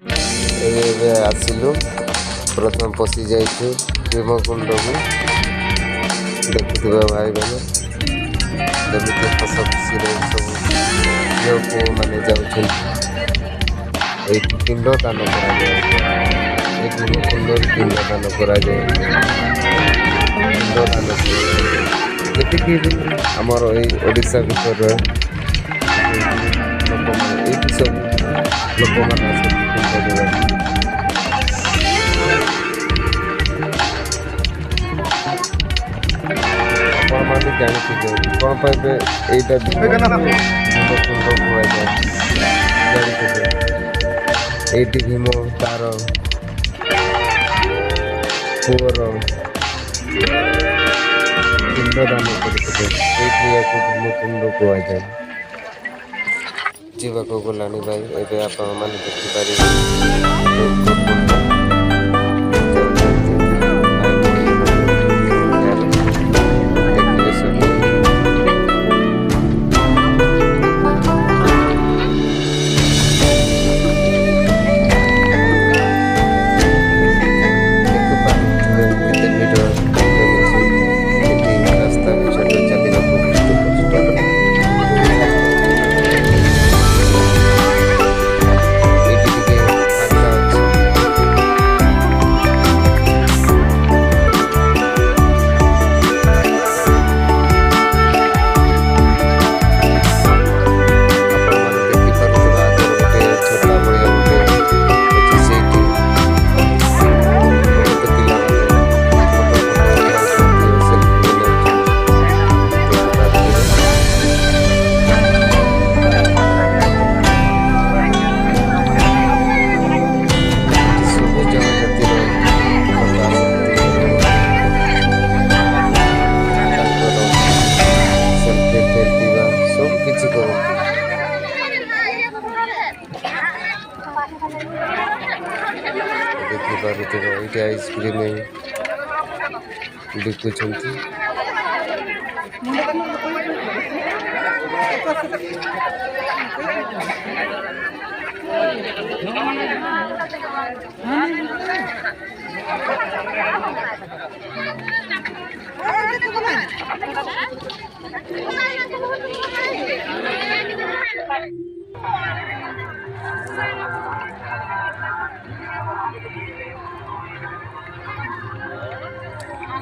ଏବେ ଆସିଲୁ ପ୍ରଥମେ ପଶି ଯାଇଛୁ ଭୀମକୁଣ୍ଡକୁ। ଦେଖୁଥିବା ଭାଇମାନେ ଯେମିତି ହସ ଖୁସିରେ ସବୁ ଝିଅ ପୁଅମାନେ ଯାଉଛନ୍ତି। ଏଇଠି ପିଣ୍ଡ ଦାନ କରାଯାଏ। ଏ ଭୀମକୁଣ୍ଡରେ ପିଣ୍ଡ ଦାନ କରାଯାଏ। ପିଣ୍ଡ ଦାନ ଯେତିକି ବି ଆମର ଏଇ ଓଡ଼ିଶା ଭିତରେ ଲୋକମାନେ ଏଇଠି ସବୁ ଲୋକମାନେ ଆସନ୍ତି ପିଣ୍ଡ ଦେବାକୁ। ଆପଣମାନେ ଜାଣିଥିବେ କ'ଣ ପାଇବେ ଏଇଟା ଭୀମକୁଣ୍ଡ କୁହାଯାଏ। ଜାଣିଥିବେ ଏଇଠି ଭୀମ ତାର ପୁଅର ପିଣ୍ଡ ଦାନ କରିଥିଲେ। ସେଇଠି ଏହାକୁ ଭୀମକୁଣ୍ଡ କୁହାଯାଏ। ଯିବାକୁ ଗଲାଣି ଭାଇ, ଏବେ ଆପଣମାନେ ଦେଖିପାରିବେ ଦେଖିବେ ସବୁ। କେତେ ଭିଡ଼ ଜମିଛି। ଏଠି ରାସ୍ତା ବି ଛୋଟ, ଚାଲିବାକୁ ବହୁତ କଷ୍ଟ। ଏଇଠି ଟିକେ ଫାଙ୍କା ଅଛି। ଆପଣମାନେ ଦେଖିପାରୁଥିବା ଆଗରେ ଗୋଟେ ଛୋଟା ଭଳିଆ ଗୋଟେ ଅଛି। ସେଇଠି ବହୁତ ପିଲାମାନେ ଫଟୋ ଉଠାଉଛନ୍ତି, ସେଲ୍ଫି ନେଉଛନ୍ତି। ଦେଖିପାରୁଥିବେ ସବୁ ଜନଜାତିର ଲୋକ ଆସନ୍ତି ଏବଂ ତାଙ୍କର ସେଲ୍ଫି ଫେଲ୍ଫି ସବୁ କିଛି କରନ୍ତି। ଦେଖିପାରୁଥିବେ ଏଇଠି ଆଇସ୍କ୍ରିମ୍ ବିକୁଛନ୍ତି।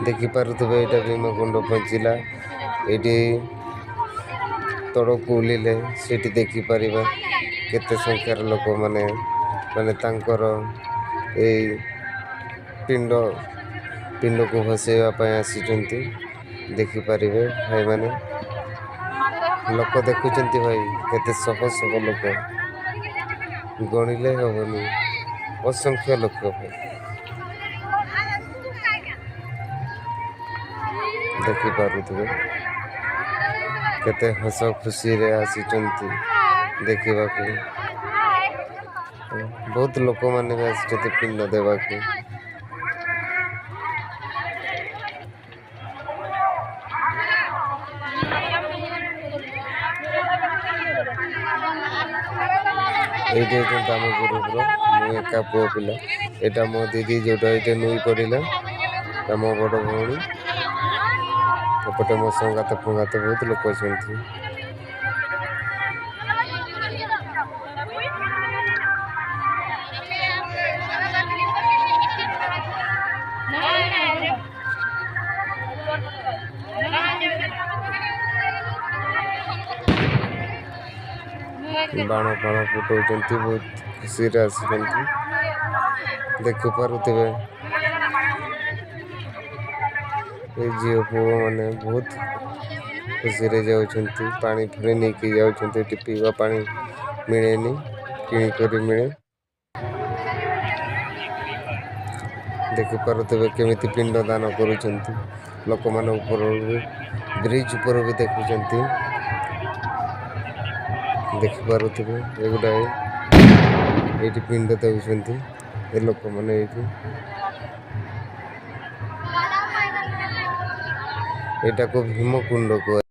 ଦେଖିପାରୁଥିବେ ଏଇଟା ଭୀମକୁଣ୍ଡ ପହଞ୍ଚିଲା। ଏଇଠି ତଳକୁ ଓହ୍ଲିଲେ ସେଇଠି ଦେଖିପାରିବା କେତେ ସଂଖ୍ୟାର ଲୋକମାନେ ତାଙ୍କର ଏଇ ପିଣ୍ଡକୁ ଭସେଇବା ପାଇଁ ଆସିଛନ୍ତି। ଦେଖିପାରିବେ ଭାଇମାନେ, ଲୋକ ଦେଖୁଛନ୍ତି ଭାଇ, କେତେ ଶହ ଶହ ଲୋକ, ଗଣିଲେ ହବନି, ଅସଂଖ୍ୟ ଲୋକ ଭାଇ। ଦେଖିପାରୁଥିବେ କେତେ ହସ ଖୁସିରେ ଆସିଛନ୍ତି ଦେଖିବାକୁ। ବହୁତ ଲୋକମାନେ ବି ଆସିଛନ୍ତି ପିଣ୍ଡ ଦେବାକୁ। ଏଇଠି ହେଉଛନ୍ତି ଆମ ଗ୍ରୁପ୍ର, ମୁଁ ଏକା ପୁଅ ପିଲା। ଏଇଟା ମୋ ଦିଦି ଯେଉଁଟା ଏଇଠି ନୁଇ ପଡ଼ିଲା, ମୋ ବଡ଼ ଭଉଣୀ। ଏପଟେ ମୋ ସଙ୍ଗାତ ଫଙ୍ଗାତ ବହୁତ ଲୋକ ଅଛନ୍ତି। ବାଣ ଫାଣ ଫୁଟାଉଛନ୍ତି, ବହୁତ ଖୁସିରେ ଆସିଛନ୍ତି। ଦେଖିପାରୁଥିବେ ଏ ଝିଅ ପୁଅମାନେ ବହୁତ ଖୁସିରେ ଯାଉଛନ୍ତି। ପାଣି ଫାଣି ନେଇକି ଯାଉଛନ୍ତି। ଏଠି ପିଇବା ପାଣି ମିଳେନି, କିଣିକରି ମିଳେ। ଦେଖିପାରୁଥିବେ କେମିତି ପିଣ୍ଡ ଦାନ କରୁଛନ୍ତି ଲୋକମାନେ। ଉପରୁ ବ୍ରିଜ ଉପରୁ ବି ଦେଖୁଛନ୍ତି। ଦେଖିପାରୁଥିବେ ଏଗୁଡ଼ାଏ ଏଇଠି ପିଣ୍ଡ ଦେଉଛନ୍ତି ଏ ଲୋକମାନେ। ଏଇଠି ଏଇଟାକୁ ଭୀମକୁଣ୍ଡ କୁହାଯାଏ।